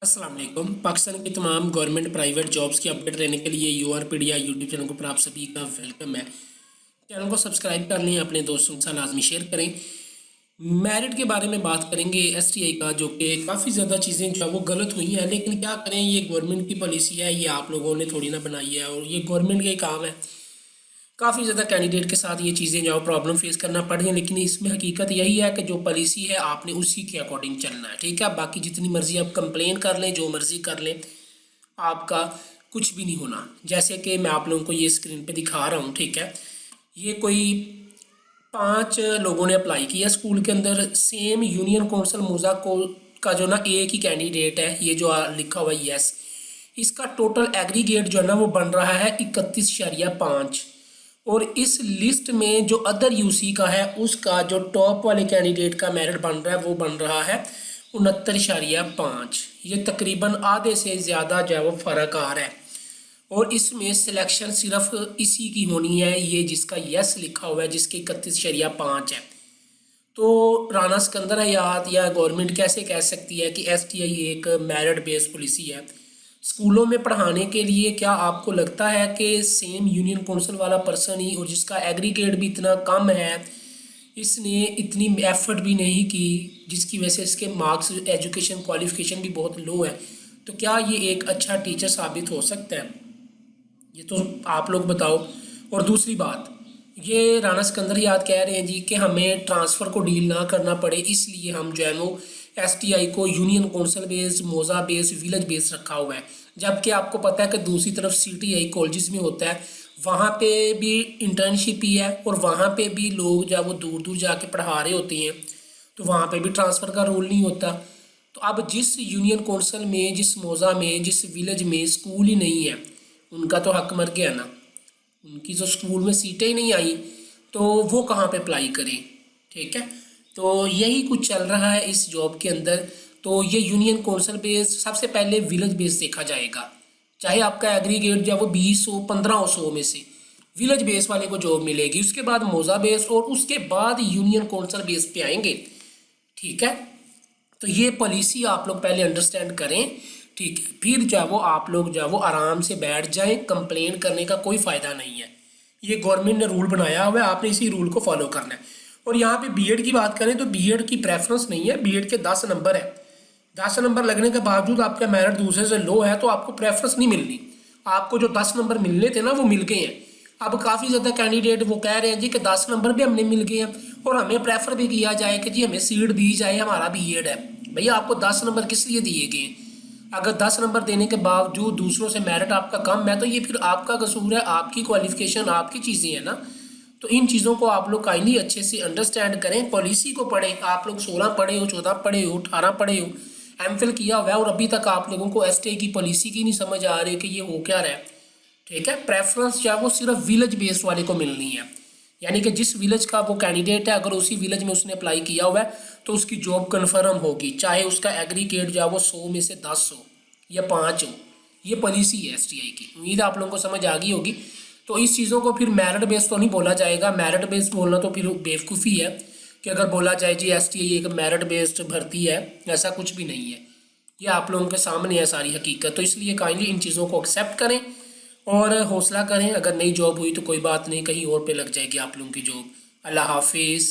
अस्सलाम वालेकुम। पाकिस्तान की तमाम गवर्नमेंट प्राइवेट जॉब्स की अपडेट रहने के लिए यूआरपीडिया यूट्यूब चैनल को पर आप सभी का वेलकम है। चैनल को सब्सक्राइब कर लें, अपने दोस्तों के साथ लाजमी शेयर करें। मेरिट के बारे में बात करेंगे एसटीआई का, जो कि काफ़ी ज़्यादा चीज़ें जो है वो गलत हुई हैं, लेकिन क्या करें, ये गवर्नमेंट की पॉलिसी है, ये आप लोगों ने थोड़ी ना बनाई है और ये गवर्नमेंट का ही काम है। काफ़ी ज़्यादा कैंडिडेट के साथ ये चीज़ें जो प्रॉब्लम फेस करना पड़ रही है, लेकिन इसमें हकीकत यही है कि जो पॉलिसी है आपने उसी के अकॉर्डिंग चलना है। ठीक है, बाकी जितनी मर्ज़ी आप कंप्लेन कर लें, जो मर्ज़ी कर लें, आपका कुछ भी नहीं होना। जैसे कि मैं आप लोगों को ये स्क्रीन पे दिखा रहा हूँ। ठीक है, ये कोई 5 लोगों ने अप्लाई किया स्कूल के अंदर। सेम यूनियन काउंसिल मोजा को का जो ना एक ही कैंडिडेट है, ये जो लिखा हुआ है यस, इसका टोटल एग्रीगेट जो है ना वो बन रहा है 31.5। और इस लिस्ट में जो अदर यूसी का है, उसका जो टॉप वाले कैंडिडेट का मेरिट बन रहा है वो बन रहा है 69.5। ये तकरीबन आधे से ज़्यादा जो है वो फ़र्क आ रहा है। और इसमें सिलेक्शन सिर्फ इसी की होनी है, ये जिसका यस लिखा हुआ है, जिसके 31.5 है। तो राना सिकंदर हयात या गवर्नमेंट कैसे कह सकती है कि एसटीआई एक मेरिट बेस्ड पॉलिसी है स्कूलों में पढ़ाने के लिए? क्या आपको लगता है कि सेम यूनियन काउंसिल वाला पर्सन ही, और जिसका एग्रीगेट भी इतना कम है, इसने इतनी एफर्ट भी नहीं की, जिसकी वजह से इसके मार्क्स, एजुकेशन क्वालिफिकेशन भी बहुत लो है, तो क्या ये एक अच्छा टीचर साबित हो सकता है? ये तो आप लोग बताओ। और दूसरी बात, ये राना सिकंदर याद कह रहे हैं जी कि हमें ट्रांसफ़र को डील ना करना पड़े, इसलिए हम जो है वो एसटीआई को यूनियन काउंसिल बेस्ड, मोज़ा बेस्ड, विलेज बेस्ड रखा हुआ है। जबकि आपको पता है कि दूसरी तरफ सीटीआई कॉलेजेस में होता है, वहाँ पे भी इंटर्नशिप ही है और वहाँ पे भी लोग जो है वो दूर दूर जाके पढ़ा रहे होते हैं, तो वहाँ पे भी ट्रांसफ़र का रूल नहीं होता। तो अब जिस यूनियन काउंसिल में, जिस मोज़ा में, जिस विलेज में स्कूल ही नहीं है, उनका तो हक मर गया ना। उनकी तो स्कूल में सीटें ही नहीं आई, तो वो कहाँ पे अप्लाई करें? ठीक है, तो यही कुछ चल रहा है इस जॉब के अंदर। तो ये यूनियन काउंसिल बेस, सबसे पहले विलेज बेस देखा जाएगा। चाहे आपका एग्रीगेट जो है वो 20 हो, 15 100 में से विलेज बेस वाले को जॉब मिलेगी, उसके बाद मोज़ा बेस, और उसके बाद यूनियन काउंसिल बेस पे आएंगे। ठीक है, तो ये पॉलिसी आप लोग पहले अंडरस्टैंड करें। ठीक है, फिर जो है वो आप लोग जो है वो आराम से बैठ जाएं। कंप्लेन करने का कोई फ़ायदा नहीं है, ये गवर्नमेंट ने रूल बनाया हुआ है, आपने इसी रूल को फॉलो करना है। और यहाँ पे बीएड की बात करें तो बीएड की प्रेफरेंस नहीं है, बीएड के 10 नंबर है। 10 नंबर लगने के बावजूद आपका मेरिट दूसरे से लो है, तो आपको प्रेफरेंस नहीं मिलनी। आपको जो 10 नंबर मिलने थे ना वो मिल गए हैं। अब काफ़ी ज़्यादा कैंडिडेट वो कह रहे हैं जी कि 10 नंबर भी हमने मिल गए हैं और हमें प्रेफर भी किया जाए कि जी हमें सीट दी जाए, हमारा बीएड है। भैया, आपको 10 नंबर किस लिए दिए गए हैं? अगर 10 नंबर देने के बावजूद दूसरों से मेरिट आपका कम है, तो ये फिर आपका कसूर है, आपकी क्वालिफिकेशन, आपकी चीज़ें हैं ना। तो इन चीज़ों को आप लोग काइंडली अच्छे से अंडरस्टैंड करें, पॉलिसी को पढ़ें। आप लोग 16 पढ़े हो, 14 पढ़े हो, 18 पढ़े हो, एमफिल किया हुआ है, और अभी तक आप लोगों को एसटीआई की पॉलिसी की नहीं समझ आ रही कि ये हो क्या रहा है। ठीक है, प्रेफरेंस जो है वो सिर्फ विलेज बेस्ड वाले को मिलनी है। यानी कि जिस विलेज का वो कैंडिडेट है, अगर उसी विलेज में उसने अप्लाई किया हुआ है, तो उसकी जॉब कन्फर्म होगी, चाहे उसका एग्रीगेट जो है वो 100 में से 10 हो या 5 हो। ये पॉलिसी है एसटीआई की, उम्मीद आप लोगों को समझ आ गई होगी। तो इस चीज़ों को फिर मेरिट बेस्ड तो नहीं बोला जाएगा। मेरिट बेस्ड बोलना तो फिर बेवकूफ़ी है कि अगर बोला जाए जी एसटीआई एक मेरिट बेस्ड भर्ती है, ऐसा कुछ भी नहीं है। ये आप लोगों के सामने है सारी हकीकत। तो इसलिए काइंडली इन चीज़ों को एक्सेप्ट करें और हौसला करें। अगर नई जॉब हुई तो कोई बात नहीं, कहीं और पे लग जाएगी आप लोगों की जॉब। अल्लाह हाफिज़।